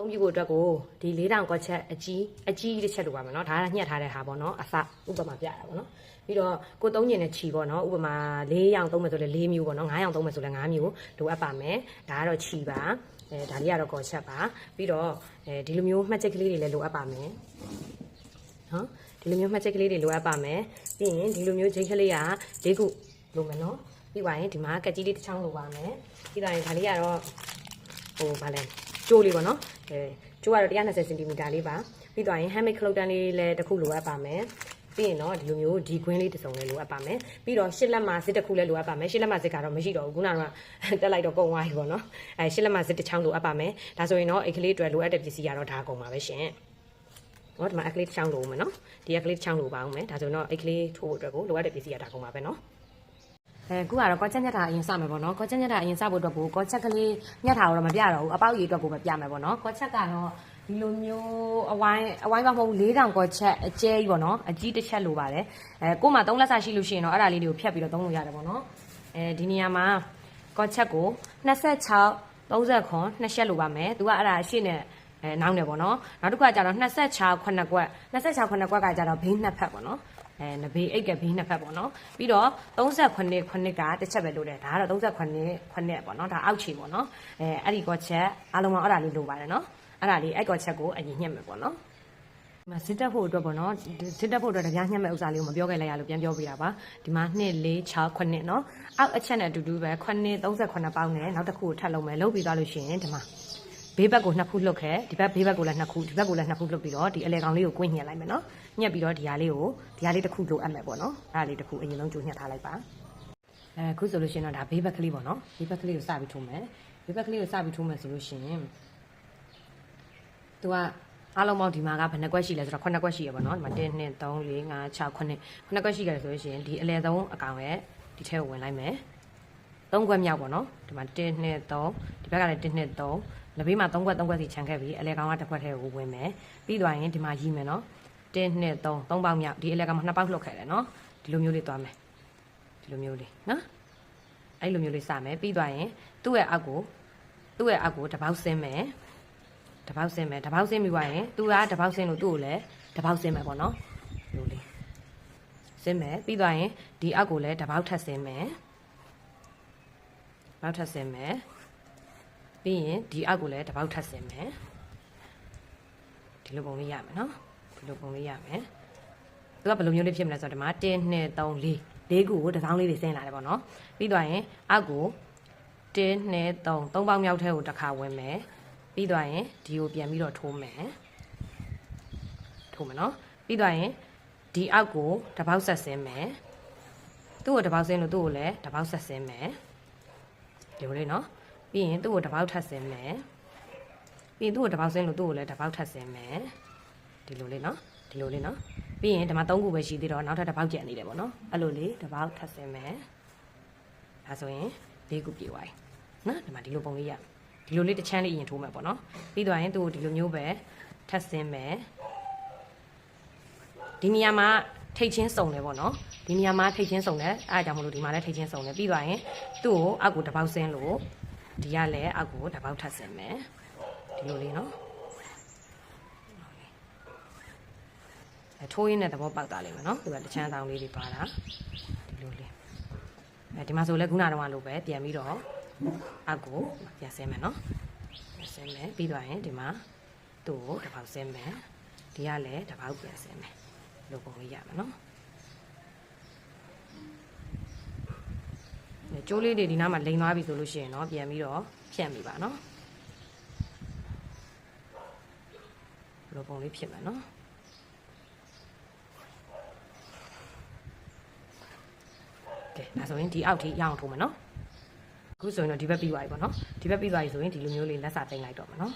သုံးပြဖို့အတွက်ကိုဒီ4000ကွက်ချက်အကြီးတစ်ချက်လိုပါမယ်နော်ဒါကညှက်ထားတဲ့ဟာပေါ့နော်အစဥပမာပြတာပေါ့နော်ပြီးတော့ကိုသုံးကျင်တဲ့ခြီပေါ့နော်ဥပမာ4ရောင်သုံးမယ်ဆိုလဲ4မျိုးပေါ့နော်5ရောင်သုံးမယ်ဆိုလဲ5မျိုးလိုအပ်ပါမယ်ဒါကတော့ခြီပါဒါလေးကတော့ကွက်ချက်ပါပြီးတော့ဒီလိုမျိုးမှတ်ချက်ကလေးတွေလည်းလိုအပ်ပါမယ်နော်ဒီလိုမျိုးမှတ်ချက်ကလေးတွေလိုအပ်ပါမယ်ပြီးရင်ဒီလိုမျိုးဂျိတ်ကလေးက၄ခုလိုမယ်နော်ပြီးပါရင်ဒီမှာကက်ကြီးလေးတစ်ချောင်းလိုပါမယ်ပြီးတော့ဒါလေးကတော့ဗာလဲကျိုးလေးပေါ့နော်ကျိုးကတော့120 cm လေးပါပြီးတော့ရင် handmade ခလုတ်တန်းလေးလည်းတစ်ခုလိုအပ်ပါမယ်ပြီးရင်တော့ဒီလိုမျိုးဒီကွင်းလေးတစ်စုံလေးလိုအပ်ပါမယ်ပြီးတော့ရှစ်လက်မစစ်တစ်ခုလည်းလိုအပ်ပါမယ်ရှစ်လက်မစစ်ကတော့မရှိတော့ဘူးခုနကတော့တက်လိုက်တော့ကုန်သွားပြီပေါ့နော်ရှစ်လက်မစစ်တစ်ချောင်းလိုအပ်ပါမယ်ဒါဆိုရင်တော့အိတ်ကလေးအတွက်လိုအပ်တဲ့ပစ္စည်းကတော့ဒါကုန်ပါပဲရှင်ဟောဒီမှာအကလေးတစ်ချောင်းလိုမယ်နော်ဒီအကလေးတစ်ချောင်းလိုပါအောင်မယ်ဒါဆိုရင်တော့အိတ်ကလေးထိုးဖို့အတွက်ကိုလိုအပ်တဲ့ပစ္စည်းကဒါကုန်ပါပဲနော်အခုကတော့ကောချက်ညက်တာအရင်စမယ်ပေါ့နော်ကောချက်ညက်တာအရင်စဖို့အတွက်ကိုကောချက်ကလေးညက်တာတော့မပြတော့ဘူးအပေါက်ရည်အတွက်ကိုပဲပြမယ်ပေါ့နော်ကောချက်ကတော့ဒီလိုမျိုးအဝိုင်းပါမဟုတ်4000ကောချက်အကျဲကြီးပေါ့နော်အကြီးတစ်ချက်လိုပါတယ်ကို့မှာ3လက်စာရှိလို့ရှိရင်တော့အဲ့ဒါလေးတွေကိုဖြတ်ပြီးတော့သုံးလို့ရတယ်ပေါ့နော်ဒီနေရာမှာကောချက်ကို26 30 2ချက်လိုပါမယ်သူကအဲ့ဒါရှေ့နဲ့နောက်နေပေါ့နော်နောက်တစ်ခါကျတော့26 9ကွက်26 9ကွက်ကကျတော့ဘေးနှစ်ဖက်ပေါ့နော်နဘေးအိတ်ကဘေးနှစ်ဖက်ပေါ့နော်ပြီးတော့38 9ကတစ်ချက်ပဲလို့တယ်ဒါကတော့38 9ပေါ့နော်ဒါအောက်ခြေပေါ့နော်အဲ့ဒီကောချက်အားလုံးကအဲ့ဒါလေးလိုပါတယ်နော်အဲ့ဒါလေးအဲ့ကောချက်ကိုအရင်ညှက်မယ်ပေါ့နော်ဒီမှာစစ်တက်ဖို့အတွက်ပေါ့နော်စစ်တက်ဖို့အတွက်တရားညှက်မဲ့ဥစ္စာလေးကိုမပြောခဲ့လိုက်ရလို့ပြန်ပြောပြတာပါဒီမှာ2 4 6 9နော်အောက်အချက်နဲ့အတူတူပဲ9 38ပေါင်းနဲ့နောက်တစ်ခုကိုထပ်လုံးမယ်လုပ်ပြီးသွားလို့ရှိရင်ဒီမှာဘေးဘက်ကို2ခုလှုပ်ခဲ့ဒီဘက်ဘေးဘက်ကိုလည်း2ခုဒီဘက်ကိုလည်း2ခုလှုပ်ပြီးတော့ဒီအလဲကောင်လေးကိုကွင်းညှက်လိုက်မယ်နော်ညှက်ပြီးတော့ဒီဟာလေးတစ်ခုလိုအပ်မယ်ပေါ့နော်အဲ့ဒါလေးတစ်ခုအရင်ဆုံးကြိုညှက်ထားလိုက်ပါခုဆိုလို့ရှိရင်တော့ဒါဘေးဘက်ကလေးပေါ့နော်ဘေးဘက်ကလေးကိုစပြီးထိုးမယ်ဘေးဘက်ကလေးကိုစပြီးထိုးမယ်ဆိုလို့ရှိရင်သူကအားလုံးပေါင်းဒီမှာကဘယ်နှကွက်ရှိလဲဆိုတော့9ကွက်ရှိရပါတော့ဒီမှာ1 2 3 4 5 6 9ကွက်ရှိကြတယ်ဆိုလို့ရှိရင်ဒီအလဲဆုံးအကောင်ရဲ့ဒီထဲကိုဝင်လိုက်မယ်3ကွက်မြောက်ပေါ့နော်ဒီမှာ1 2 3ဒီဘက်ကလည်း1 2 3လက်ဘေးမှာ3ကွက်စီခြံခဲ့ပြီးအလဲကောင်ကတစ်ခွက်ထဲကိုဝင်မယ်ပြီးသွားရင်ဒီမှာရီးမယ်နော်1 2 3 3ပေါက်မြောက်ဒီအလဲကောင်မှာ2ပေါက်လှုပ်ခဲ့တယ်နော်ဒီလိုမျိုးလေးသွားမယ်ဒီလိုမျိုးလေးနော်အဲ့လိုမျိုးလေးစမယ်ပြီးသွားရင်သူ့ရဲ့အောက်ကိုတစ်ပေါက်ဆင်းမယ်တစ်ပေါက်ဆင်းပြီးသွားရင်သူကတစ်ပေါက်ဆင်းလို့သူ့ကိုလည်းတစ်ပေါက်ဆင်းမယ်ပေါ့နော်လိုလေးဆင်းမယ်ပြီးသွားရင်ဒီအောက်ကိုလည်းတစ်ပေါက်ထပ်ဆင်းမယ်ပြီးရင်ဒီအောက်ကိုလည်းတစ်ပေါက်ထပ်ဆင်းမယ်ဒီလိုပုံလေးရမယ်နော်ဒီလိုပုံလေးရမယ်သူကဘယ်လိုမျိုးလေးဖြစ်မလဲဆိုတော့ဒီမှာ1 2 3 4ခုကိုတစ်စောင်းလေးတွေဆင်းလာတယ်ပေါ့နော်ပြီးသွားရင်အောက်ကို1 2 3ပေါက်မြောက်ထဲကိုတစ်ခါဝင်မယ်ပြီးသွားရင်ဒီကိုပြန်ပြီးတော့ထိုးမယ်နော်ပြီးသွားရင်ဒီအောက်ကိုတစ်ပေါက်ဆက်ဆင်းမယ်သူ့ကိုတစ်ပေါက်ဆင်းလို့သူ့ကိုလည်းတစ်ပေါက်ဆက်ဆင်းမယ်ဒီလိုလေးနော်ပြီးရင်သူ့ကိုတစ်ပေါက်ထပ်ဆင်းမယ်ပြီးရင်သူ့ကိုတစ်ပေါက်ဆင်းလို့သူ့ကိုလည်းတစ်ပေါက်ထပ်ဆင်းမယ်ဒီလိုလေးနော်ပြီးရင်ဒီမှာ3ခုပဲရှိသေးတော့နောက်ထပ်တစ်ပေါက်ကျန်နေတယ်ပေါ့နော်အဲ့လိုလေးတစ်ပေါက်ထပ်ဆင်းမယ်ဒါဆိုရင်4ခုပြည့်သွားပြီနော်ဒီမှာဒီလိုပုံလေးရဒီလိုလေးတစ်ချမ်းလေးအရင်ထိုးမယ်ပေါ့နော်ပြီးသွားရင်သူ့ကိုဒီလိုမျိုးပဲထပ်ဆင်းမယ်ဒီနေရာမှာထိတ်ချင်းစုံတယ်ပေါ့နော်ဒီနေရာမှာထိတ်ချင်းစုံတယ်အဲအကြောင်းမလို့ဒီမှာလည်းထိတ်ချင်းစုံတယ်ပြီးသွားရင်သူ့ကိုအောက်ကိုတစ်ပေါက်ဆင်းလို့ဒီကလည်းအောက်ကိုတစ်ပေါက်ထပ်ဆင်းမယ်ဒီလိုလေးနော်ထိုးရင်းနဲ့သဘောပေါက်သွားလိမ့်မယ်နော်သူကတစ်ချမ်းတောင်လေးတွေပါတာဒီလိုလေးဒီမှာဆိုလဲခုနကတော့လိုပဲပြန်ပြီးတော့အောက်ကိုပြန်ဆင်းမယ်နော်ဆင်းမယ်ပြီးသွားရင်ဒီမှာသူ့ကိုတစ်ပေါက်ဆင်းမယ်ဒီကလည်းတစ်ပေါက်ပြန်ဆင်းမယ်လိုပုံလေးရမယ်နော်ကျိုးလေးတွေဒီနားမှာလိန်သွားပြီဆိုလို့ရှိရင်တော့ပြန်ပြီးတော့ဖြန့်မိပါနော်လိုပုံလေးဖြစ်မယ်နော်ကဲဒါဆိုရင်ဒီအောက်ထိရအောင်ထိုးမယ်နော်အခုဆိုရင်တော့ဒီဘက်ပြီးသွားပြီပေါ့နော်ဒီဘက်ပြီးသွားပြီဆိုရင်ဒီလိုမျိုးလေးလက်စာတင်လိုက်တော့မယ်နော်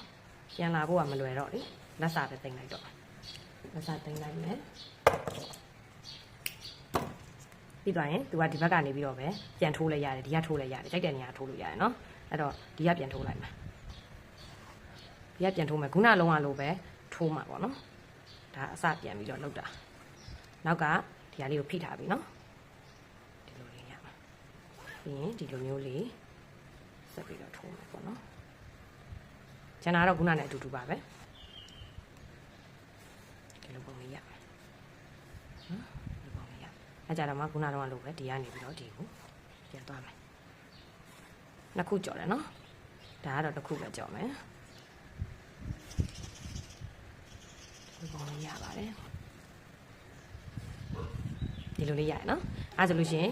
ပြန်လာဖို့ကမလွယ်တော့လေလက်စာပဲတင်လိုက်တော့လက်စာတင်လိုက်မယ်ပြီးသွားရင်သူကဒီဘက်ကနေပြီးတော့ပဲပြန်ထိုးလိုက်ရတယ်ဒီကထိုးလိုက်ရတယ်ကြိုက်တဲ့နေရာထိုးလို့ရတယ်နော်အဲ့တော့ဒီကပြန်ထိုးလိုက်မယ်ဒီကပြန်ထိုးမယ်ခုနလုံးကလိုပဲထိုးမှာပေါ့နော်ဒါအစပြန်ပြီးတော့လောက်တာနောက်ကဒီဟာလေးကိုဖိထားပြီနော်ဒီလိုလေးရမှာပြီးရင်ဒီလိုမျိုးလေးဆက်ပြီးတော့ထိုးမှာပေါ့နော်ကျ ကျန်တာတော့ခုနနဲ့အတူတူပါပဲဒီလိုပုံလေးရမယ်နော်ဒီပုံလေးရအဲကြတော့မှခုနတော့လို့ပဲဒီကနေပြီးတော့ဒီကိုပြန်သွားမယ်နှစ်ခုကြော်တယ်နော်ဒါကတော့တစ်ခုပဲကြော်မယ်ဒီပုံလေးရပါတယ်ဒီလိုလေးရရနော်အဲဆိုလို့ရှိရင်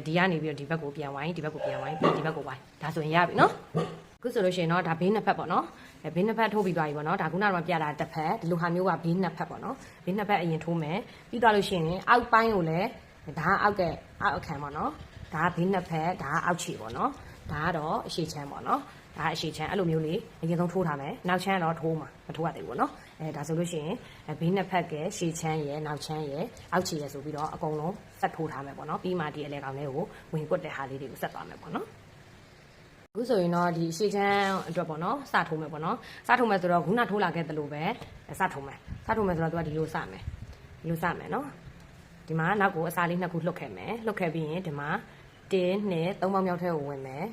ဒီကနေပြီးတော့ဒီဘက်ကိုပြန်ဝိုင်းဒီဘက်ကိုပြန်ဝိုင်းပြီးဒီဘက်ကိုဝိုင်းဒါဆိုရင်ရပြီနော်အခုဆိုလို့ရှိရင်တော့ဒါဘေးနှစ်ဖက်ပေါ့နော်ဘေးနှစ်ဖက်ထိုးပြီးသွားပြီပေါ့နော်ဒါခုနကတော့ပြတာတစ်ဖက်ဒီလိုဟာမျိုးကဘေးနှစ်ဖက်ပေါ့နော်ဘေးနှစ်ဖက်အရင်ထိုးမယ်ပြီးသွားလို့ရှိရင်အောက်ပိုင်းကိုလည်းဒါကအောက်အခန်းပေါ့နော်ဒါကဘေးနှစ်ဖက်ဒါကအောက်ခြေပေါ့နော်ဒါကတော့အရှိချမ်းပေါ့နော်ဒါအရှိချမ်းအဲ့လိုမျိုးလေးအရင်ဆုံးထိုးထားမယ်နောက်ချမ်းတော့ထိုးမှာမထိုးရသေးဘူးပေါ့နော်ဒါဆိုလို့ရှိရင်ဘေးနှစ်ဖက်ကရှေ့ချမ်းရယ်နောက်ချမ်းရယ်အောက်ခြေရယ်ဆိုပြီးတော့အကုန်လုံးဆက်ထိုးထားမယ်ပေါ့နော်ပြီးမှဒီအလဲကောင်လေးကိုဝင်ကွတ်တဲ့ဟာလေးတွေကိုဆက်သွားမယ်ပေါ့နော်အခုဆိုရင်တော့ဒီရှေ့ချမ်းအတွက်ပေါ့နော်စထိုးမယ်ပေါ့နော်စထိုးမယ်ဆိုတော့ခုနထိုးလာခဲ့သလိုပဲစထိုးမယ်ဆိုတော့သူကဒီလိုစမယ်နော်ဒီမှာနောက်ကိုအစာလေးနှစ်ခုလှုပ်ခဲ့မယ်လှုပ်ခဲ့ပြီးရင်ဒီမှာ1 2 3ပေါင်းမြောက်ထဲကိုဝင်မယ်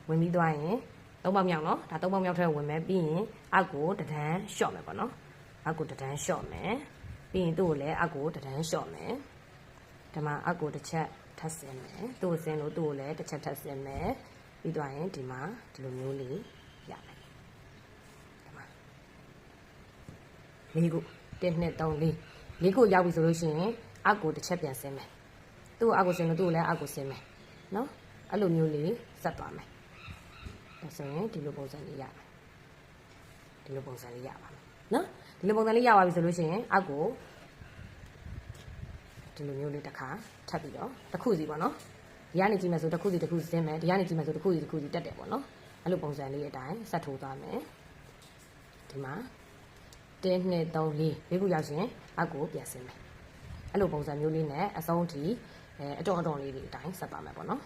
ဝင်ပြီးသွားရင်3ပေါင်းမြောက်နော်ဒါ3ပေါင်းမြောက်ထဲကိုဝင်မယ်ပြီးရင်အောက်ကိုတဒန်းလျှော့မယ်ပေါ့နော်အောက်ကိုတဒန်းလျှော့မယ်ပြီးရင်သူ့ကိုလည်းအောက်ကိုတဒန်းလျှော့မယ်ဒီမှာအောက်ကိုတစ်ချက်ထပ်ဆင်းမယ်သူ့ကိုဆင်းလို့သူ့ကိုလည်းတစ်ချက်ထပ်ဆင်းမယ်ပြီးသွားရင်ဒီမှာဒီလိုမျိုးလေးရမယ်ဒီမှာ၄ခု1 2 3 4ခုရောက်ပြီဆိုလို့ရှိရင်အောက်ကိုတစ်ချက်ပြန်ဆင်းမယ်သူ့ကိုအောက်ကိုဆင်းလို့သူ့ကိုလည်းအောက်ကိုဆင်းမယ်နော်အဲ့လိုမျိုးလေးဆက်သွားမယ်ဒါဆိုရင်ဒီလိုပုံစံလေးရမယ်ဒီလိုပုံစံလေးရပါမယ်နော်ဒီလိုပုံစံလေးရပါပြီဆိုလို့ရှိရင်အောက်ကိုဒီလိုမျိုးလေးတစ်ခါထပ်ပြီးတော့တစ်ခုစီပေါ့နော်ဒီကနေကြည့်မယ်ဆိုတစ်ခုစီဆင်းမယ်ဒီကနေကြည့်မယ်ဆိုတစ်ခုစီတက်တယ်ပေါ့နော်အဲ့လိုပုံစံလေးအတိုင်းဆက်ထိုးသွားမယ်ဒီမှာ1 2 3 4ခုရောက်ရင်အောက်ကိုပြန်ဆင်းမယ်အဲ့လိုပုံစံမျိုးလေးနဲ့အဆုံးထိအတော်လေးတွေအတိုင်းဆက်ပါမယ်ပေါ့နော်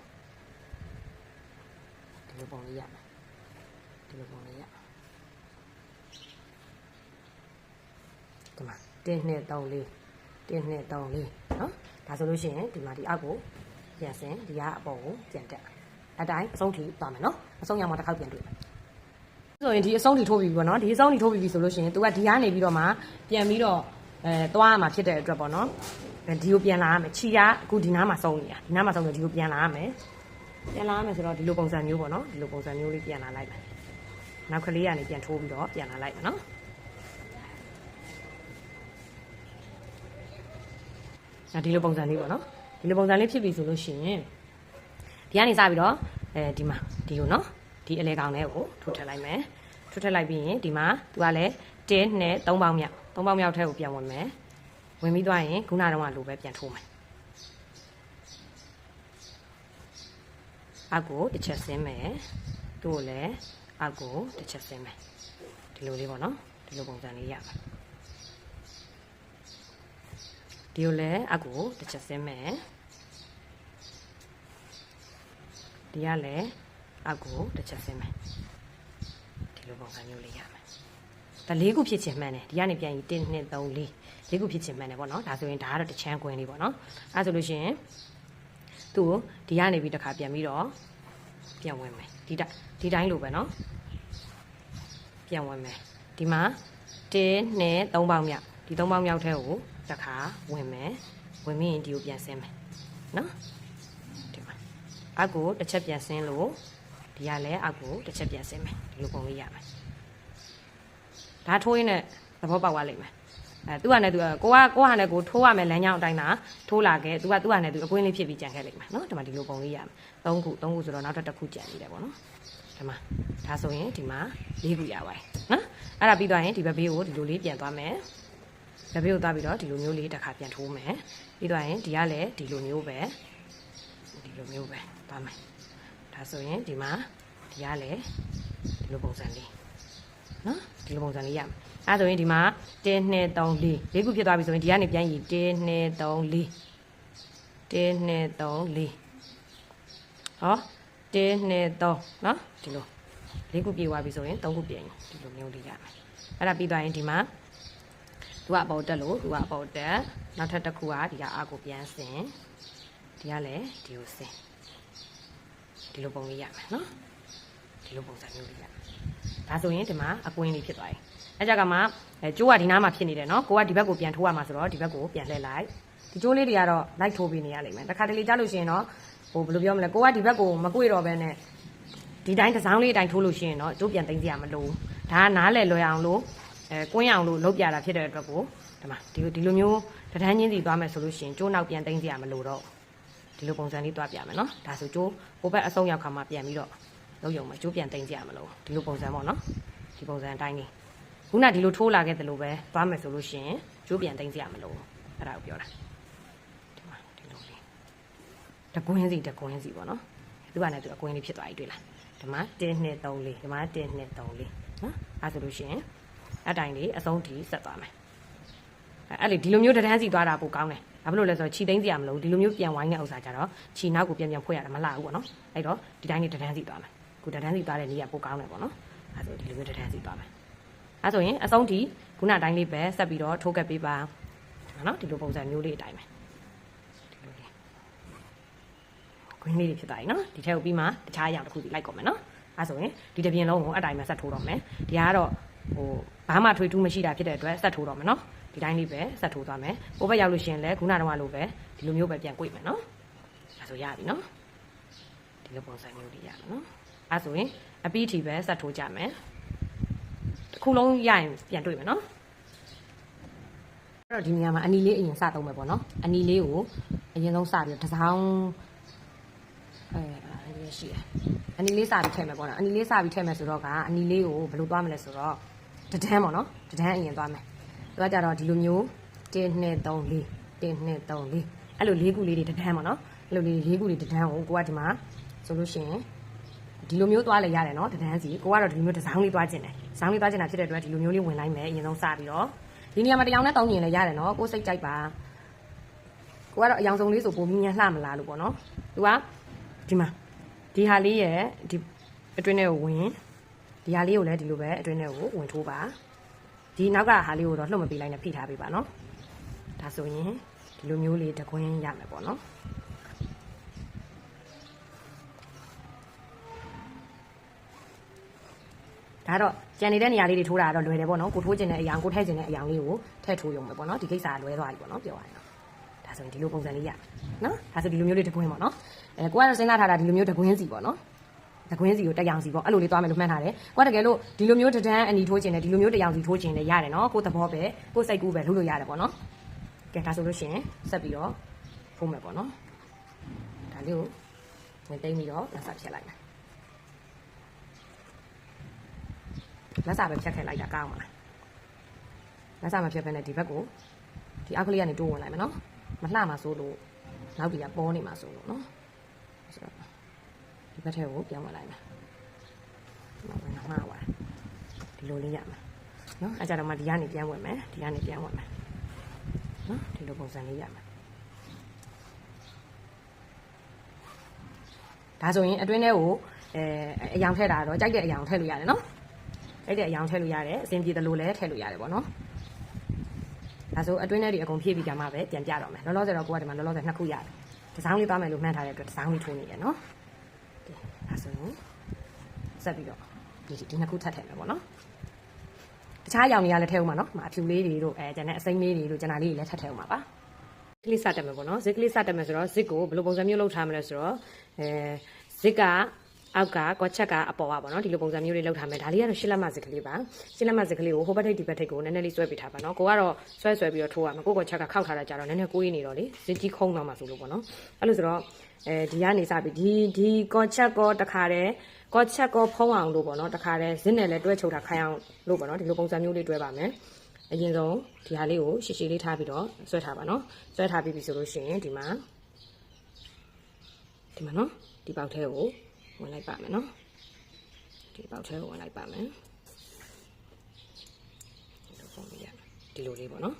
ဒီလိုပုံလေးရမယ်ဒီလိုပုံလေးရဒီမှာ1 2 3 4 1 2 3 4နော်ဒါဆိုလို့ရှိရင်ဒီမှာဒီအောက်ကိုပြန်ဆင်းဒီကအပေါ်ကိုပြန်တက်အတိုင်းအဆုံးထိသွားမယ်နော်အဆုံးရောက်မှတစ်ခါပြန်တွေ့မယ်ဆိုရင်ဒီအဆုံးထိထိုးပြီးပြီပေါ့နော်ဒီအဆုံးထိထိုးပြီးပြီဆိုလို့ရှိရင်သူကဒီကနေပြီးတော့မှပြန်ပြီးတော့သွားရမှာဖြစ်တဲ့အတွက်ပေါ့နော်ဒီကိုပြန်လာရမယ်ခြီကအခုဒီနားမှာဆုံးနေတာဒီနားမှာဆုံးနေဒီကိုပြန်လာရမယ်ဆိုတော့ဒီလိုပုံစံမျိုးပေါ့နော်ဒီလိုပုံစံမျိုးလေးပြန်လာလိုက်မယ်နောက်ကလေးကနေပြန်ထိုးပြီးတော့ပြန်လာလိုက်မယ်နော်ဒီလိုပုံစံလေးပေါ့နော်ဒီလိုပုံစံလေးဖြစ်ပြီဆိုလို့ရှိရင်ဒီကနေစပြီးတော့ဒီမှာဒီကိုနော်ဒီအလဲကောင်လေးကိုထိုးထည့်လိုက်မယ်ထိုးထည့်လိုက်ပြီးရင်ဒီမှာသူကလည်း1 2 3ပေါင်းမြောက်3ပေါင်းမြောက်ထဲကိုပြန်ဝင်မယ်ဝင်ပြီးသွားရင်ခုနကတော့လိုပဲပြန်ထိုးမယ်အောက်ကိုတစ်ချက်ဆင်းမယ်သူ့ကိုလည်းအောက်ကိုတစ်ချက်ဆင်းမယ်ဒီလိုလေးပေါ့နော်ဒီလိုပုံစံလေးရမယ်ဒီကိုလည်းအောက်ကိုတစ်ချက်ဆင်းမယ်ဒီကလည်းအောက်ကိုတစ်ချက်ဆင်းမယ်ဒီလိုပုံစံမျိုးလေးရမယ်ဒါ၄ခုဖြစ်ချင်မှန်းတယ်ဒီကနေပြန်ရင်1 2 3 4၄ခုဖြစ်ချင်မှန်းတယ်ပေါ့နော်ဒါဆိုရင်ဒါကတော့တစ်ချမ်းကွင်းလေးပေါ့နော်အဲဆိုလို့ရှိရင်သူ့ကိုဒီကနေပြီးတစ်ခါပြန်ပြီးတော့ပြန်ဝင်မယ်ဒီတိုင်းလိုပဲနော်ပြန်ဝင်မယ်ဒီမှာ1 2 3ပေါင်းမြောက်ဒီ3ပေါင်းမြောက်ထဲကိုတစ်ခါဝင်မယ်ဝင်ပြီးရင်ဒီကိုပြန်ဆင်းမယ်နော်ဒီမှာအောက်ကိုတစ်ချက်ပြန်ဆင်းလို့ဒီကလည်းအောက်ကိုတစ်ချက်ပြန်ဆင်းမယ်ဒီလိုပုံလေးရမယ်ဒါထိုးရင်းနဲ့သဘောပေါက်သွားလိမ့်မယ်သူကလည်းသူကိုဟာနဲ့ကိုထိုးရမယ်လမ်းကြောင်းအတိုင်းသာထိုးလာခဲ့သူကနဲ့သူအကွင်းလေးဖြစ်ပြီးကြံခဲ့လိမ့်မယ်နော်ဒီမှာဒီလိုပုံလေးရမယ်3ခုဆိုတော့နောက်တစ်ခုကြံနေတယ်ပေါ့နော်ဒီမှာဒါဆိုရင်ဒီမှာ4ခုရပါတယ်နော်အဲ့ဒါပြီးသွားရင်ဒီဘက်ဘေးကိုဒီလိုလေးပြန်သွားမယ်ဘက်ဘေးကိုသွားပြီးတော့ဒီလိုမျိုးလေးတစ်ခါပြန်ထိုးမယ်ပြီးသွားရင်ဒီကလည်းဒီလိုမျိုးပဲသွားမယ်ဒါဆိုရင်ဒီမှာဒီကလည်းဒီလိုပုံစံလေးနော်ဒီလိုပုံစံလေးရမယ်အဲ့ဆိုရင်ဒီမှာ1 2 3 4 4ခုဖြစ်သွားပြီဆိုရင်ဒီကနေပြန်ရင်1 2 3 4 1 2 3 4ဟော1 2 3 4နော်ဒီလို4ခုပြေးသွားပြီဆိုရင်3ခုပြင်ဒီလိုမျိုးလေးရမယ်အဲ့ဒါပြီးသွားရင်ဒီမှာသူကအပေါ်တက်လို့သူကအပေါ်တက်နောက်ထပ်တစ်ခုကဒီကအားကိုပြန်ဆင်ဒီကလည်းဒီကိုဆင်ဒီလိုပုံလေးရမယ်နော်ဒီလိုပုံစံမျိုးလေးရမယ် ဒါဆိုရင်ဒီမှာအကွင်းလေးဖြစ်သွားပြီအဲကြကမှကျိုးကဒီနားမှာဖြစ်နေတယ်နော်ကိုကဒီဘက်ကိုပြန်ထိုးရမှာဆိုတော့ဒီဘက်ကိုပြန်လှည့်လိုက်ဒီကျိုးလေးတွေကတော့လိုက်ထိုးပေးနေရလိမ့်မယ်တစ်ခါတလေကြားလို့ရှိရင်တော့ဟိုဘယ်လိုပြောမလဲကိုကဒီဘက်ကိုမကွေ့တော့ဘဲနဲ့ဒီတိုင်းတစ်စောင်းလေးအတိုင်းထိုးလို့ရှိရင်တော့ကျိုးပြန်သိမ်းစရာမလိုဒါကနားလည်လွယ်အောင်လို့ကွင်းအောင်လို့လုပ်ပြတာဖြစ်တဲ့အတွက်ကိုဒီမှာဒီလိုမျိုးတန်းချင်းစီသွားမယ်ဆိုလို့ရှိရင်ကျိုးနောက်ပြန်သိမ်းစရာမလိုတော့ဒီလိုပုံစံလေးသွားပြမယ်နော်ဒါဆိုကျိုးဟိုဘက်အဆုံးရောက်ခါမှပြန်ပြီးတော့လုပ်ရုံမှာကျိုးပြန်သိမ်းစရာမလိုဒီလိုပုံစံပေါ့နော်ဒီပုံစံအတိုင်းလေးခုနဒီလိုထိုးလာခဲ့တယ်လို့ပဲသွားမယ်ဆိုလို့ရှိရင်ကျိုးပြန်သိမ်းစရာမလိုအဲ့ဒါကိုပြောတာဒီမှာဒီလိုလေးတကွင်းစီပေါ့နော်သူကလည်းသူအကွင်းလေးဖြစ်သွားပြီတွေ့လားဒီမှာ1 2 3 4ဒီမှာ1 2 3 4နော်အဲ့ဆိုလို့ရှိရင်အတိုင်းလေးအဆုံးထိဆက်သွားမယ်အဲ့လေဒီလိုမျိုးတန်းစီသွားတာပိုကောင်းတယ်ဘာဖြစ်လို့လဲဆိုတော့ခြိသိမ်းစရာမလိုဒီလိုမျိုးပြန်ဝိုင်းတဲ့ဥစ္စာကြတော့ခြိနောက်ကိုပြန်ဖွဲ့ရတာမလှဘူးပေါ့နော်အဲ့တော့ဒီတိုင်းလေးတန်းစီသွားမယ်ခုတန်းစီသွားတဲ့နေရာပိုကောင်းတယ်ပေါ့နော်အဲ့ဆိုဒီလိုမျိုးတန်းစီသွားမယ်အဲ့ဆိုရင်အဆုံးထိခုနအတိုင်းလေးပဲဆက်ပြီးတော့ထိုးကပ်ပေးပါနော်ဒီလိုပုံစံမျိုးလေးအတိုင်းပဲဒီလိုလေးကွင်းလေးတွေဖြစ်သွားပြီနော်ဒီထက်ကိုပြီးမှတခြားအရာတစ်ခုစီလိုက်ကုန်မယ်နော်အဲ့ဆိုရင်ဒီတစ်ပြင်လုံးကိုအတိုင်းပဲဆက်ထိုးတော့မယ်ဒီကတော့ဟိုဘာမှထွေထူးမရှိတာဖြစ်တဲ့အတွက်ဆက်ထိုးတော့မယ်နော်ဒီတိုင်းလေးပဲဆက်ထိုးသွားမယ်ဟိုဘက်ရောက်လို့ရှိရင်လည်းခုနတုန်းကလိုပဲဒီလိုမျိုးပဲပြန်꿰မယ်နော်အဲ့ဆိုရပြီနော်ဒီလိုပုံစံမျိုးတွေရမယ်နော်အဲ့ဆိုရင်အပြီးထိပဲဆက်ထိုးကြမယ်တစ်ခုလုံးရရင်ပြန်တွေ့မယ်နော်အဲ့တော့ဒီနေရာမှာအနီလေးအရင်စသုံးမယ်ပေါ့နော်အနီလေးကိုအရင်ဆုံးစပြီးတစ်စောင်းအဲ့ရှိတယ်အနီလေးစပြီးထည့်မယ်ပေါ့နော်အနီလေးစပြီးထည့်မယ်ဆိုတော့ကအနီလေးကိုဘယ်လိုသွားမလဲဆိုတော့တဒန်းပေါ့နော်တဒန်းအရင်သွားမယ်သူကကြတော့ဒီလိုမျိုး1 2 3 4 1 2 3 4အဲ့လို၄ခုလေးတွေတဒန်းပေါ့နော်အဲ့လို၄ခုတွေတဒန်းကိုကိုကဒီမှာဆိုလို့ရှိရင်ဒီလိုမျိုးသွားလဲရတယ်နော်တဒန်းစီကိုကတော့ဒီလိုမျိုးတစ်စောင်းလေးသွားခြင်းတယ်စောင်းလေးသွားခြင်းတာဖြစ်တဲ့အတွက်ဒီလိုမျိုးလေးဝင်လိုက်မယ်အရင်ဆုံးစပြီးတော့ဒီနေရာမှာတယောက်နဲ့တောင်းရင်လည်းရတယ်နော်ကိုစိတ်ကြိုက်ပါကိုကတော့အယောင်ဆုံးလေးဆိုပုံမြင်လှမလားလို့ပေါ့နော်သူကဒီမှာဒီဟာလေးရဲ့ဒီအတွင်းထဲကိုဝင်ဒီဟာလေးကိုလည်းဒီလိုပဲအတွင်းထဲကိုဝင်ထိုးပါဒီနောက်ကဟာလေးကိုတော့လှုပ်မပေးလိုက်နဲ့ဖိထားပေးပါနော်ဒါဆိုရင်ဒီလိုမျိုးလေးတကွင်းရမယ်ပေါ့နော်ဒါတော့ကြံနေတဲ့နေရာလေးတွေထိုးတာတော့လွယ်တယ်ပေါ့နော်ကိုထိုးခြင်းတဲ့အရာကိုထည့်ခြင်းတဲ့အရာလေးကိုထည့်ထိုးရုံပဲပေါ့နော်ဒီကိစ္စကလွဲသွားပြီပေါ့နော်ပြောရရင်တော့ဒါဆိုရင်ဒီလိုပုံစံလေးရနော်ဒါဆိုဒီလိုမျိုးလေးတကွင်းပေါ့နော်ကိုကတော့စဉ်းစားထားတာဒီလိုမျိုးတကွင်းစီပေါ့နော်တကွင်းစီကိုတက်ရောင်စီပေါ့အဲ့လိုလေးသွားမယ်လို့မှန်းထားတယ်ကိုကတကယ်လို့ဒီလိုမျိုးတဒန်းအနီထိုးခြင်းနဲ့ဒီလိုမျိုးတရောင်စီထိုးခြင်းလည်းရတယ်နော်ကိုသဘောပဲကိုစိတ်ကူးပဲလုပ်လို့ရတယ်ပေါ့နော်ကဲဒါဆိုလို့ရှိရင်ဆက်ပြီးတော့ဖုံးမယ်ပေါ့နော်ဒါလေးကိုဝင်သိမ်းပြီးတော့လက်စဖြတ်လိုက်မယ်လက်စပဲဖြတ်ခဲ့လိုက်တာကောင်းပါလားလက်စမဖြတ်ဘဲနဲ့ဒီဘက်ကိုဒီအောက်ကလေးကနေတိုးဝင်လိုက်မယ်နော်မလှမှာစိုးလို့နောက်ဒီကပေါ်နေမှာစိုးလို့နော်ဆိုတော့ဒီဘက်ထဲကိုပြောင်းဝင်လိုက်မယ်နောက်ဝင်မှားသွားဒီလိုလေးရမယ်နော်အဲကြတော့မှဒီကနေပြန်ဝင်မယ်ဒီကနေပြန်ဝင်မယ်နော်ဒီလိုပုံစံလေးရမယ်ဒါဆိုရင်အတွင်းထဲကိုအယောင်ထည့်တာတော့ကြိုက်တဲ့အယောင်ထည့်လို့ရတယ်နော်ကြိုက်တဲ့အယောင်ထည့်လို့ရတယ်အစင်ပြေတယ်လို့လည်းထည့်လို့ရတယ်ပေါ့နော်ဒါဆိုအတွင်းထဲတွေအကုန်ဖြည့်ပြီးကြမှာပဲပြန်ပြတော့မယ်လောလောဆယ်တော့ကိုကဒီမှာလောလောဆယ်2ခုရတယ်တစ်စောင်းလေးသွားမယ်လို့မှန်းထားတဲ့အတွက်တစ်စောင်းလေးထိုးနေရနော်ဒါဆိုရင်ဆက်ပြီးတော့ဒီ2ခုထပ်ထည့်မယ်ပေါ့နော်တခြားရောင်တွေကလည်းထည့်ဦးမှာနော်အဖြူလေးတွေတို့ကျန်တဲ့အစိမ်းလေးတွေတို့ကျန်တာလေးတွေလည်းထပ်ထည့်ဦးမှာပါကလေးစတက်မယ်ပေါ့နော်ဇစ်ကလေးစတက်မယ်ဆိုတော့ဇစ်ကိုဘယ်လိုပုံစံမျိုးလုပ်ထားမလဲဆိုတော့ဇစ်ကအောက်ကကောချက်ကအပေါ်ကပေါ့နော်ဒီလိုပုံစံမျိုးလေးလုပ်ထားမယ်ဒါလေးကတော့ရှစ်လက်မဇစ်ကလေးပါရှစ်လက်မဇစ်ကလေးကိုဟိုဘက်ထိပ်ဒီဘက်ထိပ်ကိုနည်းနည်းလေးဆွဲပေးထားပါနော်ကိုကတော့ဆွဲပြီးတော့ထိုးရမယ်ကိုကောချက်ကခောက်ထားတာကြတော့နည်းနည်းကိုးရင်းနေတော့လေဇစ်ကြီးခုံးတော့မှဆိုလို့ပေါ့နော်အဲ့လိုဆိုတော့ဒီကနေစပြီးဒီကောချက်ကောတခါတည်းကောချက်ကောဖုံးအောင်လို့ပေါ့နော်တခါတည်းဇစ်နဲ့လည်းတွဲချုပ်တာခိုင်းအောင်လို့ပေါ့နော်ဒီလိုပုံစံမျိုးလေးတွဲပါမယ်အရင်ဆုံးဒီဟာလေးကိုရှည်ရှည်လေးထားပြီးတော့ဆွဲထားပါနော်ဆွဲထားပြီးပြီဆိုလို့ရှိရင်ဒီမှာနော်ဒီပေါက်ထဲကိုဝင်လိုက်ပါမယ်နော်ဒီပေါက်ထဲကိုဝင်လိုက်ပါမယ်ဒီလိုလေးပေါ့နော်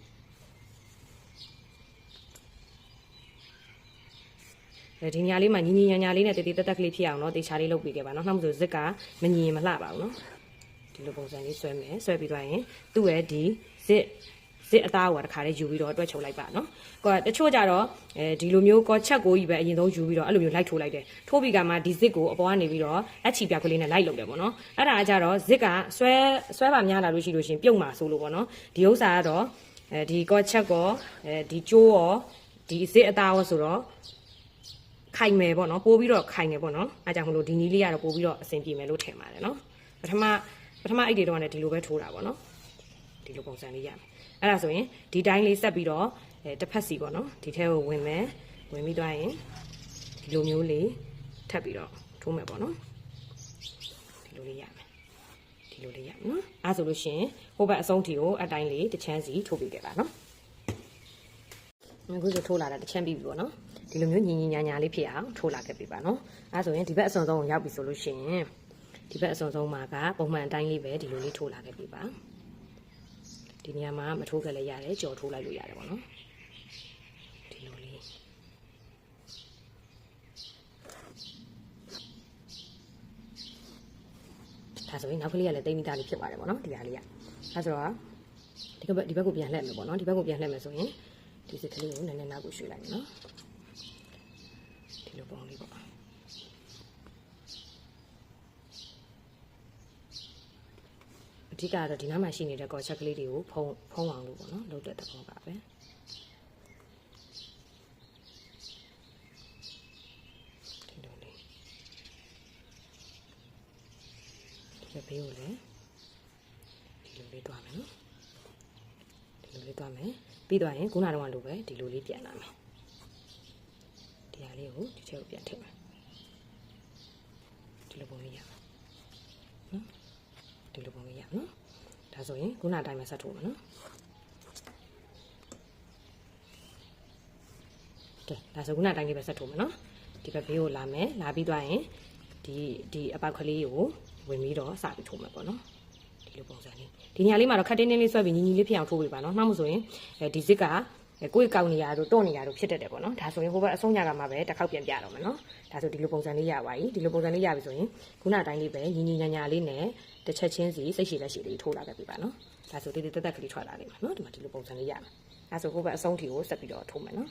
ဒီညာလေးမှာညီညာလေးနဲ့တေးတက်တက်ကလေးဖြစ်အောင်နော်တေချာလေးလုပ်ပေးခဲ့ပါနော်နောက်မှဆိုဇက်ကမညီရင်မလှပါဘူးနော်ဒီလိုပုံစံလေးဆွဲမယ်ဆွဲပြီးသွားရင်သူ့ရဲ့ဒီဇ စစ်အသားကိုတခါလေးယူပြီးတော့တွက်ချုပ်လိုက်ပါနော်ကိုတချို့ကြတော့ဒီလိုမျိုးကောချက်ကိုကြီးပဲအရင်ဆုံးယူပြီးတော့အဲ့လိုမျိုးလိုက်ထိုးလိုက်တယ်ထိုးပြီးကမှဒီစစ်ကိုအပေါ်ကနေပြီးတော့အချီပြကလေးနဲ့လိုက်လုပ်တယ်ပေါ့နော်အဲ့ဒါကကြတော့စစ်ကဆွဲပါများလာလို့ရှိလို့ရှင်ပြုတ်မှာဆိုလို့ပေါ့နော်ဒီဥစ္စာကတော့ဒီကောချက်ကောဒီကျိုးရောဒီစစ်အသားရောဆိုတော့ခိုင်မယ်ပေါ့နော်ပိုးပြီးတော့ခိုင်နေပေါ့နော်အဲကြောင့်မလို့ဒီနီးလေးကတော့ပိုးပြီးတော့အဆင်ပြေမယ်လို့ထင်ပါတယ်နော်ပထမအိတ်တွေတော့လည်းဒီလိုပဲထိုးတာပေါ့နော်ဒီလိုပုံစံလေးရမယ်အဲ့ဒါဆိုရင်ဒီတိုင်းလေးဆက်ပြီးတော့တစ်ဖက်စီပေါ့နော်ဒီထဲကိုဝင်ပြီးသွားရင်ဒီလိုမျိုးလေးထပ်ပြီးတော့ထိုးမယ်ပေါ့နော်ဒီလိုလေးရမယ်နော်အဲ့ဆိုလို့ရှိရင်ဟိုဘက်အဆုံးထီကိုအတိုင်းလေးတစ်ချမ်းစီထိုးပေးခဲ့ပါနော်အခုဆိုထိုးလာတာတစ်ချမ်းပြီးပြီပေါ့နော်ဒီလိုမျိုးညီညာလေးဖြစ်အောင်ထိုးလာခဲ့ပြီပါနော်အဲ့ဆိုရင်ဒီဘက်အစွန်ဆုံးကိုရောက်ပြီဆိုလို့ရှိရင်ဒီဘက်အစွန်ဆုံးမှာကပုံမှန်အတိုင်းလေးပဲဒီလိုလေးထိုးလာခဲ့ပြီပါဒီနေရာမှာမထိုးခဲ့လည်းရတယ်ကြော်ထိုးလိုက်လို့ရတယ်ပေါ့နော်ဒီလိုလေးဒါဆိုရင်နောက်ကလေးကလည်းတိတ်မိသားလေးဖြစ်ပါတယ်ပေါ့နော်ဒီဟာလေးကအဲဆိုတော့ဒီဘက်ကိုပြန်လှည့်မယ်ပေါ့နော်ဒီဘက်ကိုပြန်လှည့်မယ်ဆိုရင်ဒီစစ်ကလေးကိုနည်းနည်းနောက်ကိုရွှေ့လိုက်မယ်နော်ဒီလိုပုံလေးပေါ့အဓိကတော့ဒီနားမှာရှိနေတဲ့ကော်ချက်ကလေးတွေကိုဖုံးအောင်လို့ပေါ့နော်လုပ်တဲ့သဘောပါပဲဒီလိုလေးဒီဘေးကိုလည်းဒီလိုလေးတွားမယ်နော်ဒီလိုလေးတွားမယ်ပြီးသွားရင်ခုနကတော့လိုပဲဒီလိုလေးပြန်လာမယ်ဒီဟာလေးကိုဒီထဲကိုပြန်ထည့်မယ်ဒီလိုပုံလေးရမယ်နော်ဒီလိုပုံလေးရမယ်နော်ဒါဆိုရင်ခုနအတိုင်းပဲဆက်ထိုးမယ်နော်ကဲဒါဆိုခုနအတိုင်းလေးပဲဆက်ထိုးမယ်နော်ဒီဘက်ဘေးကိုလာမယ်လာပြီးသွားရင်ဒီအပေါက်ကလေးကိုဝင်ပြီးတော့စပြီးထိုးမယ်ပေါ့နော်ဒီလိုပုံစံလေးဒီနေရာလေးမှာတော့ခက်တင်းတင်းလေးဆွဲပြီးညီလေးဖြစ်အောင်ထိုးပေးပါနော်နှောက်မဆိုရင်ဒီစစ်ကကိုယ်ကောက်နေရတို့တွန့်နေရတို့ဖြစ်တတ်တယ်ပေါ့နော်ဒါဆိုရင်ဟိုဘက်အဆုံးညကမှာပဲတစ်ခေါက်ပြန်ပြတော့မယ်နော်ဒါဆိုဒီလိုပုံစံလေးရပါပြီဒီလိုပုံစံလေးရပြီဆိုရင်ခုနအတိုင်းလေးပဲညီညာလေးနဲ့တစ်ချက်ချင်းစီစိတ်ရှည်လက်ရှည်လေးထိုးလာခဲ့ပြီပါနော်ဒါဆိုတက်ကလေးထွက်လာလိမ့်မယ်နော်ဒီမှာဒီလိုပုံစံလေးရမယ်ဒါဆိုဟိုဘက်အဆုံးထီကိုဆက်ပြီးတော့ထိုးမယ်နော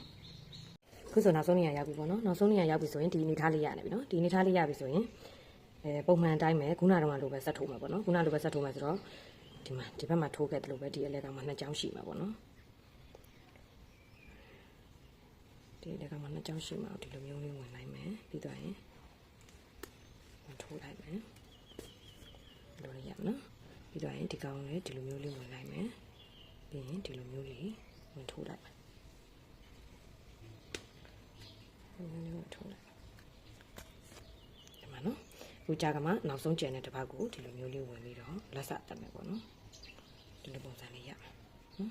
်ခုဆိုနောက်ဆုံးနေရာရောက်ပြီပေါ့နော်နောက်ဆုံးနေရာရောက်ပြီဆိုရင်ဒီအနေထားလေးရနေပြီနော်ဒီအနေထားလေးရပြီဆိုရင်ပုံမှန်အတိုင်းပဲခုနကတော့လိုပဲဆက်ထိုးမှာပေါ့နော်ခုနလိုပဲဆက်ထိုးမှာဆိုတော့ဒီဘက်မှာထိုးခဲ့တယ်လို့ပဲဒီအလဲကောင်မှာနှစ်ချောင်းရှိမှာပေါ့နော်ဒီအလဲကောင်မှာနှစ်ချောင်းရှိမှာဒီလိုမျိုးလေးဝင်လိုက်မယ်ပြီးတော့ရင်ထိုးလိုက်မယ်လိုရရနော်ပြီးတော့ရင်ဒီကောင်လေးဒီလိုမျိုးလေးဝင်လိုက်မယ်ပြီးရင်ဒီလိုမျိုးလေးဝင်ထိုးလိုက်မယ်ဝင်ထိုးလိုက်ဒီမှာနော်ခုကြာကမှနောက်ဆုံးကျန်တဲ့တစ်ပတ်ကိုဒီလိုမျိုးလေးဝင်ပြီးတော့လက်စတက်မယ်ပေါ့နော်ဒီလိုပုံစံလေးရမယ်နော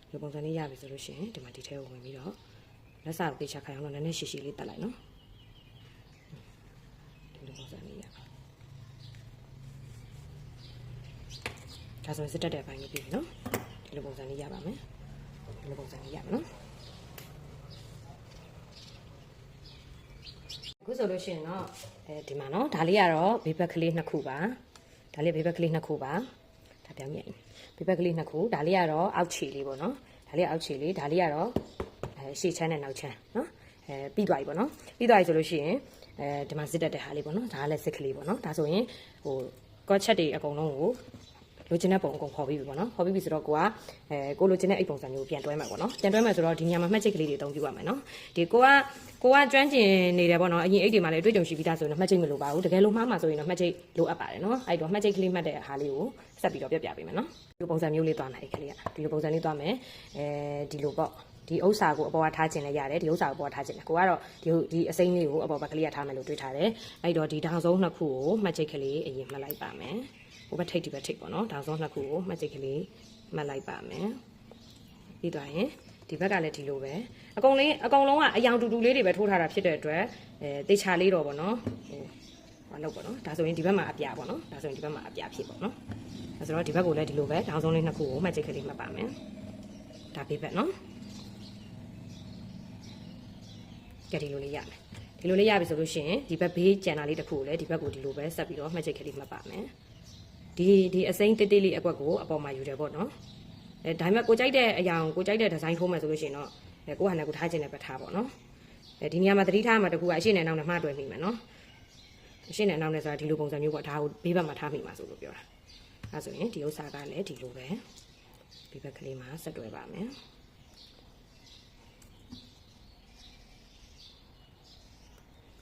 ်ဒီလိုပုံစံလေးရပြီဆိုလို့ရှိရင်ဒီမှာဒီထဲကိုဝင်ပြီးတော့လက်စကိုတေချာခိုင်အောင်တော့နည်းနည်းရှည်ရှည်လေးတက်လိုက်နော်ဒီလိုပုံစံလေးရမယ်ဒါဆိုရင်စစ်တက်တဲ့အပိုင်းလေးပြီနော်ဒီလိုပုံစံလေးရပါမယ်ဒီလိုပုံစံလေးရမယ်နော်အခုဆိုလို့ရှိရင်တော့ဒီမှာနော်ဒါလေးကတော့ဘေးဘက်ကလေးနှစ်ခုပါဒါလေးဘေးဘက်ကလေးနှစ်ခုပါဒါပြောင်းမြင်ဘေးဘက်ကလေးနှစ်ခုဒါလေးကတော့အောက်ခြေလေးပေါ့နော်ဒါလေးအောက်ခြေလေးဒါလေးကတော့ရှေ့ချမ်းနဲ့နောက်ချမ်းနော်ပြီးသွားပြီပေါ့နော်ပြီးသွားပြီဆိုလို့ရှိရင်ဒီမှာစစ်တက်တဲ့ဟာလေးပေါ့နော်ဒါကလည်းစစ်ကလေးပေါ့နော်ဒါဆိုရင်ဟိုကော့ချက်တွေအကုန်လုံးကိုလိုချင်တဲ့ပုံအကုန်ခေါ်ပြီးပြီပေါ့နော်ခေါ်ပြီးပြီဆိုတော့ကိုလိုချင်တဲ့အိတ်ပုံစံမျိုးပြန်တွဲမှာပေါ့နော်ပြန်တွဲမှာဆိုတော့ဒီညမှာမှတ်ချိတ်ကလေးတွေအသုံးပြုရမယ်နော်ဒီကိုကကျွမ်းကျင်နေတယ်ပေါ့နော်အရင်အိတ်တွေမှာလည်းတွေ့ကြုံရှိပြီးသားဆိုရင်မှတ်ချိတ်မလိုပါဘူးတကယ်လို့မှားမှာဆိုရင်တော့မှတ်ချိတ်လိုအပ်ပါတယ်နော်အဲ့တော့မှတ်ချိတ်ကလေးမှတ်တဲ့ဟာလေးကိုဆက်ပြီးတော့ပြပေးမယ်နော်ဒီလိုပုံစံမျိုးလေးသွားမယ်အိတ်ကလေးကဒီလိုပုံစံလေးသွားမယ်ဒီလိုပေါ့ဒီဥစ္စာကိုအပေါ်ကထားခြင်းလည်းရတယ်ဒီဥစ္စာကိုအပေါ်ထားခြင်းလည်းကိုကတော့ဒီအစိမ်းလေးကိုအပေါ်ဘက်ကလေးကထားမယ်လို့တွေးထားတယ်အဲ့တော့ဒီဒေါင်ဆုံးနှစ်ခုကိုမှတ်ချိတ်ကလေးအရင်မှတ်လိုက်ပါမယ်ဟိုဘက်ထိတ်ဒီဘက်ထိတ်ပေါ့နော်ဒေါင်ဆုံးနှစ်ခုကိုမှတ်ချိတ်ကလေးမှတ်လိုက်ပါမယ်ပြီးသွားရင်ဒီဘက်ကလည်းဒီလိုပဲအကုန်လုံးကအယောင်တူတူလေးတွေပဲထိုးထားတာဖြစ်တဲ့အတွက်တေချာလေးတော့ပေါ့နော်ဟိုလောက်ပေါ့နော်ဒါဆိုရင်ဒီဘက်မှာအပြပေါ့နော်ဒါဆိုရင်ဒီဘက်မှာအပြဖြစ်ပေါ့နော်ဒါဆိုတော့ဒီဘက်ကိုလည်းဒီလိုပဲဒေါင်ဆုံးလေးနှစ်ခုကိုမှတ်ချိတ်ကလေးမှတ်ပါမယ်ဒါဘေးဘက်နော်ကြည့်ဒီလိုလေးရမယ်ဒီလိုလေးရပြီဆိုလို့ရှိရင်ဒီဘက်ဘေးကျန်တာလေးတစ်ခုကိုလည်းဒီဘက်ကိုဒီလိုပဲဆက်ပြီးတော့မှတ်ချိတ်ကလေးမှတ်ပါမယ်ဒီအစိမ်းတိတ်တိတ်လေးအကွက်ကိုအပေါ်မှာယူတယ်ပေါ့နော် ဒါပေမဲ့ကိုကြိုက်တဲ့အရာကိုကြိုက်တဲ့ဒီဇိုင်းထိုးမယ်ဆိုလို့ရှိရင်တော့ကိုဟာနဲ့ကိုထားခြင်းနဲ့ပဲထားပေါ့နော်ဒီနေရာမှာသတိထားမှာတကူကအရှင်းနဲ့နောက်နဲ့မှားတွေ့မိမယ်နော်အရှင်းနဲ့နောက်နဲ့ဆိုတာဒီလိုပုံစံမျိုးပေါ့ဒါကိုဘေးဘက်မှာထားမိမှာဆိုလို့ပြောတာအဲဆိုရင်ဒီဥစ္စာကလည်းဒီလိုပဲဘေးဘက်ကလေးမှာဆက်တွဲပါမယ်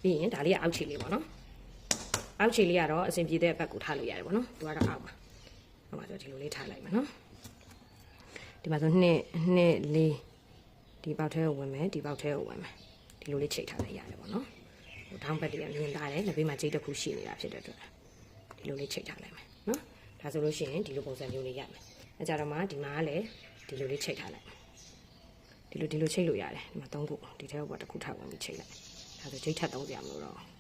ပြီးရင်ဒါလေးကအောက်ခြေလေးပေါ့နော်အောက်ခြေလေးကတော့အဆင်ပြေတဲ့ဘက်ကိုထားလို့ရတယ်ပေါ့နော်သူကတော့အောက်ပါဟိုမှာဆိုဒီလိုလေးထားလိုက်မယ်နော်ဒီမှာဆိုနှစ်လေးဒီပေါက်ထဲကိုဝင်မယ်ဒီပေါက်ထဲကိုဝင်မယ်ဒီလိုလေးချိန်ထားလိုက်ရတယ်ပေါ့နော်ဟိုထောင်းဘက်တွေကမြင်သားတယ်လက်ဘေးမှာကျိတ်တစ်ခုရှိနေတာဖြစ်တဲ့အတွက်ဒီလိုလေးချိန်ထားလိုက်မယ်နော်ဒါဆိုလို့ရှိရင်ဒီလိုပုံစံမျိုးလေးရမယ်အဲကြတော့မှဒီမှာကလည်းဒီလိုလေးချိန်ထားလိုက်ဒီလိုချိန်လို့ရတယ်ဒီမှာ3ခုဒီထဲကိုတစ်ခုထားဝင်ပြီးချိန်လိုက်ဒါဆိုကျိတ်ထပ်3စရာမလိုတော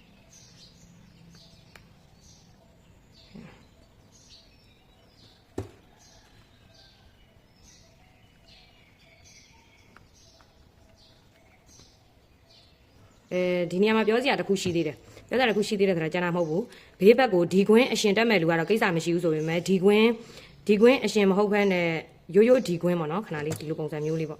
့ဒီနေရာမှာပြောစရာတစ်ခုရှိသေးတယ်ပြောစရာတစ်ခုရှိသေးတယ်ဆိုတာကြားနာမဟုတ်ဘူးဘေးဘက်ကိုဒီကွင်းအရှင်တက်မဲ့လူကတော့ကိစ္စမရှိဘူးဆိုပေမဲ့ဒီကွင်းအရှင်မဟုတ်ဘဲနဲ့ရိုးဒီကွင်းပေါ့နော်ခဏလေးဒီလိုပုံစံမျိုးလေးပေါ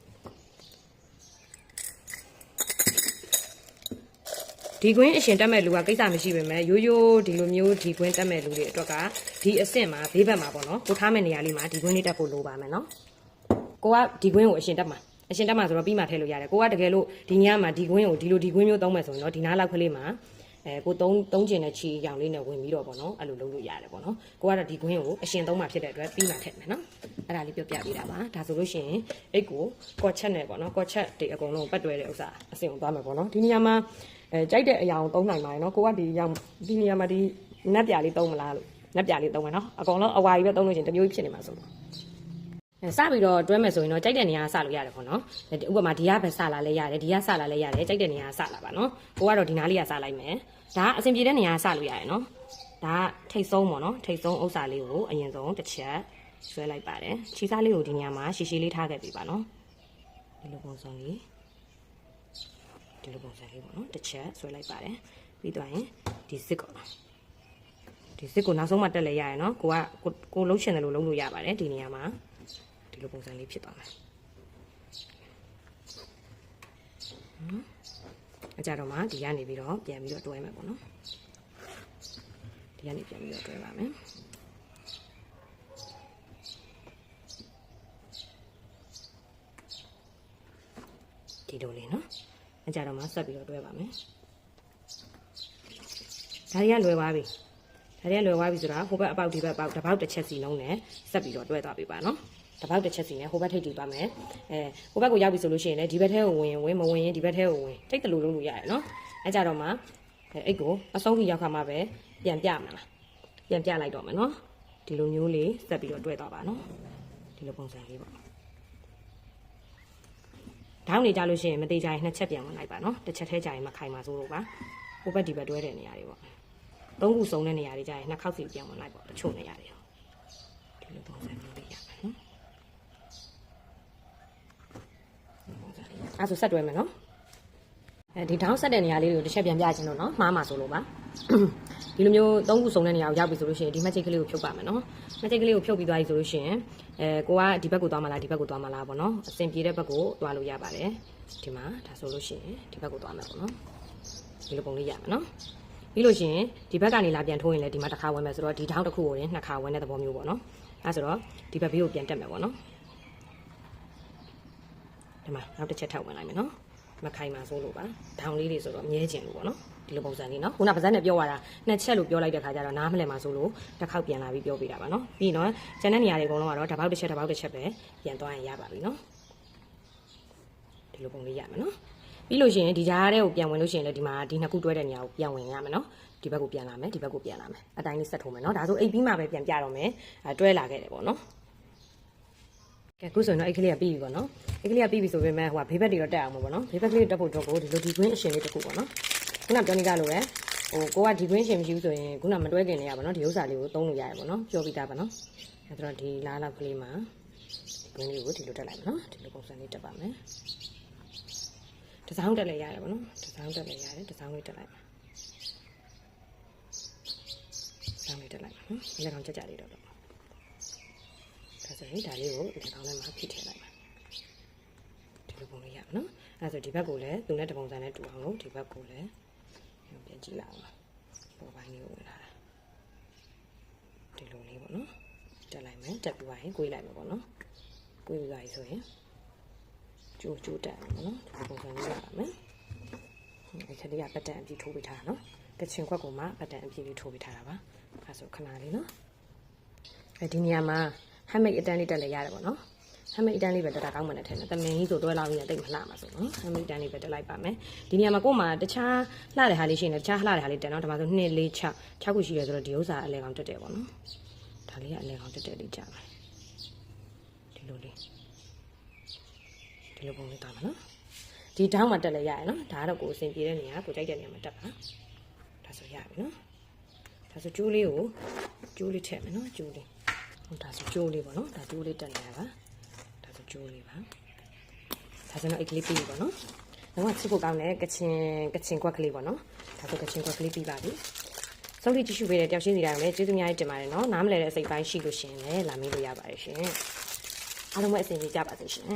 ့ဒီကွင်းအရှင်တက်မဲ့လူကကိစ္စမရှိပေမဲ့ရိုးဒီလိုမျိုးဒီကွင်းတက်မဲ့လူတွေအတွက်ကဒီအဆင့်မှာဘေးဘက်မှာပေါ့နော်ကိုထားမဲ့နေရာလေးမှာဒီကွင်းလေးတက်ဖို့လိုပါမယ်နော်ကိုကဒီကွင်းကိုအရှင်တက်မှာဆိုတော့ပြီးမှထည့်လို့ရတယ်ကိုကတကယ်လို့ဒီညမှာဒီကွင်းကိုဒီလိုကွင်းမျိုးသုံးမယ်ဆိုရင်တော့ဒီနားလောက်ကလေးမှာကိုသုံးကျင်တဲ့ချီရောင်လေးနဲ့ဝင်ပြီးတော့ပေါ့နော်အဲ့လိုလုပ်လို့ရတယ်ပေါ့နော်ကိုကတော့ဒီကွင်းကိုအရှင်သုံးမှဖြစ်တဲ့အတွက်ပြီးမှထည့်မယ်နော်အဲ့ဒါလေးပြောပြပေးတာပါဒါဆိုလို့ရှိရင်အိတ်ကိုကော့ချက်နဲ့ပေါ့နော်ကော့ချက်တွေအကုန်လုံးပတ်တွဲတဲ့ဥစ္စာအစင်ကိုသွားမယ်ပေါ့နော်ဒီနေရာမှာကြိုက်တဲ့အရာကိုသုံးနိုင်ပါတယ်နော်ကိုကဒီနေရာမှာဒီနက်ပြာလေးသုံးမလားလို့နက်ပြာလေးသုံးမယ်နော်အကုန်လုံးအဝါကြီးပဲသုံးလို့ရှိရင်တမျိုးဖြစ်နေမှာဆိုတော့စပြီးတော့တွဲမယ်ဆိုရင်တော့ကြိုက်တဲ့နေရာကစလို့ရတယ်ပေါ့နော်ဥပမာဒီကပဲစလာလဲရတယ်ဒီကစလာလဲရတယ်ကြိုက်တဲ့နေရာကစလာပါနော်ကိုကတော့ဒီနားလေးကစလိုက်မယ်ဒါကအဆင်ပြေတဲ့နေရာကစလို့ရတယ်နော်ဒါကထိတ်ဆုံးပေါ့နော်ထိတ်ဆုံးဥစ္စာလေးကိုအရင်ဆုံးတစ်ချက်ဆွဲလိုက်ပါတယ်ခြေစားလေးကိုဒီနေရာမှာရှည်ရှည်လေးထားခဲ့ပြီပါနော်ဒီလိုပုံစံလေးပေါ့နော်တစ်ချက်ဆွဲလိုက်ပါတယ်ပြီးတော့ရင်ဒီစစ်ကိုနောက်ဆုံးမှတက်လဲရရနော်ကိုလုံးချင်တယ်လို့လုံးလို့ရပါတယ်ဒီနေရာမှာဒီလိုပုံစံလေးဖြစ်သွားမယ်အကြတော့မှဒီကနေပြီးတော့ပြန်ပြီးတော့တွဲမယ်ပေါ့နော်ဒီကနေပြန်ပြီးတော့တွဲပါမယ်ဒီလိုလေးနော်အကြတော့မှဆက်ပြီးတော့တွဲပါမယ်ဒါတွေကလွယ်သွားပြီဆိုတာဟိုဘက်အပေါက်ဒီဘက်အပေါက်တစ်ပေါက်တစ်ချက်စီလုံးနဲ့ဆက်ပြီးတော့တွဲသွားပြီပါနော်တစ်ပေါက်တစ်ချက်စီနဲ့ဟိုဘက်ထိပ်တီးပါမယ်ဟိုဘက်ကိုရောက်ပြီဆိုလို့ရှိရင်လည်းဒီဘက်ထဲကိုဝင်မဝင်ရင်ဒီဘက်ထဲကိုဝင်ထိတ်တလူလုံးလို့ရတယ်နော်အဲကြတော့မှအိတ်ကိုအဆုံးထိရောက်ခါမှပဲပြန်ပြမှာလားပြန်ပြလိုက်တော့မယ်နော်ဒီလိုမျိုးလေးဆက်ပြီးတော့တွဲသွားပါနော်ဒီလိုပုံစံလေးပေါ့ထောင်းနေကြလို့ရှိရင်မသေးကြရင်နှစ်ချက်ပြန်ဝင်လိုက်ပါနော်တစ်ချက်ထဲကြရင်မခိုင်ပါစိုးလို့ပါဟိုဘက်ဒီဘက်တွဲတဲ့နေရာတွေပေါ့သုံးခုစုံတဲ့နေရာတွေကြရင်နှစ်ခေါက်စီပြန်ဝင်လိုက်ပေါ့တချို့နေရာတွေဒီလိုပုံစံမျိုးလေးရမယ်နော်အဲ့ဆိုဆက်တွဲမယ်နော်ဒီထောင်းဆက်တဲ့နေရာလေးတွေကိုတစ်ချက်ပြန်ပြခြင်းလို့နော်မှားမှာဆိုလို့ပါဒီလိုမျိုးသုံးခုစုံတဲ့နေရာကိုရောက်ပြီဆိုလို့ရှိရင်ဒီမှတ်ချိတ်ကလေးကိုဖြုတ်ပါမယ်နော်မှတ်ချိတ်ကလေးကိုဖြုတ်ပြီးသွားပြီဆိုလို့ရှိရင်ကိုကဒီဘက်ကိုသွားမလားဒီဘက်ကိုသွားမလားပေါ့နော်အဆင်ပြေတဲ့ဘက်ကိုသွားလို့ရပါတယ်ဒီမှာဒါဆိုလို့ရှိရင်ဒီဘက်ကိုသွားမယ်ပေါ့နော်ဒီလိုပုံလေးရမယ်နော်ပြီးလို့ရှိရင်ဒီဘက်ကနေလာပြန်ထိုးရင်လည်းဒီမှာတစ်ခါဝင်မယ်ဆိုတော့ဒီထောင်းတစ်ခုကိုလည်းနှစ်ခါဝင်တဲ့သဘောမျိုးပေါ့နော်အဲဆိုတော့ဒီဘက်ဘေးကိုပြန်တက်မယ်ပေါ့နော်ဒီမှာနောက်တစ်ချက်ထပ်ဝင်လိုက်မယ်နော်မခိုင်ပါဆိုလို့ပါထောင်လေးတွေဆိုတော့မြဲကျင်လို့ပေါ့နော်ဒီလိုပုံစံလေးနော်ခုနကပါဇက်နဲ့ပြောရတာနှစ်ချက်လို့ပြောလိုက်တဲ့ခါကျတော့နားမလည်ပါဆိုလို့တစ်ခေါက်ပြန်လာပြီးပြောပြတာပါနော်ပြီးတော့ကျန်တဲ့နေရာတွေအကုန်လုံးကတော့တစ်ပေါက်တစ်ချက်ပဲပြန်သွားရင်ရပါပြီနော်ဒီလိုပုံလေးရမယ်နော်ပြီးလို့ရှိရင်ဒီကြားထဲကိုပြန်ဝင်လို့ရှိရင်လည်းဒီမှာဒီနှစ်ခုတွဲတဲ့နေရာကိုပြန်ဝင်ရမယ်နော်ဒီဘက်ကိုပြန်လာမယ်အတိုင်းလေးဆက်ထိုးမယ်နော်ဒါဆိုအိတ်ပြီးမှပဲပြန်ပြတော့မယ်တွဲလာခဲ့တယ်ပေါ့နော်ကဲခုဆိုရင်တော့အိတ်ကလေးကပြီးပြီပေါ့နော်အိတ်ကလေးကပြီးပြီဆိုပေမဲ့ဟိုကဘေးဘက်တွေတော့တက်အောင်ပေါ့နော်ဘေးဘက်ကလေးတက်ဖို့တော့ကိုဒီလိုဒီကွင်းအရှင်လေးတစ်ခုပေါ့နော်ခုနပြောနေကြလို့ပဲကိုကဒီကွင်းရှင်မရှိဘူးဆိုရင်ခုနမတွဲခင်နေရပါတော့ဒီဥစ္စာလေးကိုသုံးလို့ရတယ်ပေါ့နော်ပြောပြီးသားပါနော်အဲဒါတော့ဒီလားလောက်ကလေးမှာဒီကွင်းလေးကိုဒီလိုတက်လိုက်မယ်နော်ဒီလိုပုံစံလေးတက်ပါမယ်တစောင်းတက်လည်းရတယ်ပေါ့နော်တစောင်းတက်လည်းရတယ်တစောင်းလေးတက်လိုက်ပါတစောင်းလေးတက်လိုက်ပါနော်လက်ကောင်ကြက်ကြလေးတော့ဒါ ဆိုရင်ဒါလေးကိုဒီကောင်းထဲမှာဖိထည့်လိုက်ပါဒီလိုပုံလေးရအောင်နော်အဲဆိုဒီဘက်ကိုလည်းသူနဲ့တပုံစံနဲ့တူအောင်လို့ဒီဘက်ကိုလည်းပြန်ကြည့်လိုက်အောင်ပေါ်ပိုင်းလေးကိုဝင်လာတာဒီလိုလေးပေါ့နော်တက်လိုက်မယ်တက်ပြီးသွားရင်ကိုွေးလိုက်မယ်ပေါ့နော်ကိုွေးပြီးသွားပြီဆိုရင်ကျိုးတက်အောင်ပေါ့နော်ဒီပုံစံလေးရပါမယ်ဒီချက်လေးကပတ်တန်အပြည့်ထိုးပေးထားတာနော်ကချင်ခွက်ကိုမှပတ်တန်အပြည့်လေးထိုးပေးထားတာပါအဲဆိုခဏလေးနော်ဒီနေရာမှာဟမ်မိတ်အတန်းလေးတက်လဲရတယ်ပေါ့နော်ဟမ်မိတ်အတန်းလေးပဲတက်တာကောင်းမှလည်းထည့်တယ်တမင်ကြီးဆိုတွဲလာပြီးရင်တိတ်မလှမှာဆိုနော်ဟမ်မိတ်အတန်းလေးပဲတက်လိုက်ပါမယ်ဒီနေရာမှာကို့မှာတခြားလှတဲ့ဟာလေးရှိရင်တခြားလှတဲ့ဟာလေးတက်နော်ဒါမှဆို2 4 6ခုရှိတယ်ဆိုတော့ဒီဥစ္စာအလဲကောင်တက်တယ်ပေါ့နော်ဒါလေးကအလဲကောင်တက်လေးကြပါဒီလိုလေးဒီလိုပုံလေးတာမယ်နော်ဒီတောင်းမှာတက်လဲရရနော်ဒါကတော့ကိုအဆင်ပြေတဲ့နေရာကိုကြိုက်တဲ့နေရာမှာတက်ပါဒါဆိုရပြီနော်ဒါဆိုကျိုးလေးကိုကျိုးလေးထည့်မယ်နော်ကျိုးလေးဟုတ်ဒါဆိုကျိုးလေးပေါ့နော်ဒါကျိုးလေးတက်နေတာပါဒါဆိုကျိုးလေးပါဒါဆိုတော့အိတ်ကလေးပြီးပြီပေါ့နော်တော့ချစ်ဖို့ကောင်းတဲ့ကချင်ကွက်ကလေးပေါ့နော်ဒါဆိုကချင်ကွက်ကလေးပြီးပါပြီစောင့်ကြည့်ကြည့်ရှုပေးတဲ့တယောက်ချင်းစီတိုင်းလည်းကျေးဇူးများကြီးတင်ပါတယ်နော်နားမလည်တဲ့အစိတ်ပိုင်းရှိလို့ရှင်လည်းလာမေးလို့ရပါတယ်ရှင်အားလုံးပဲအဆင်ပြေကြပါစေရှင်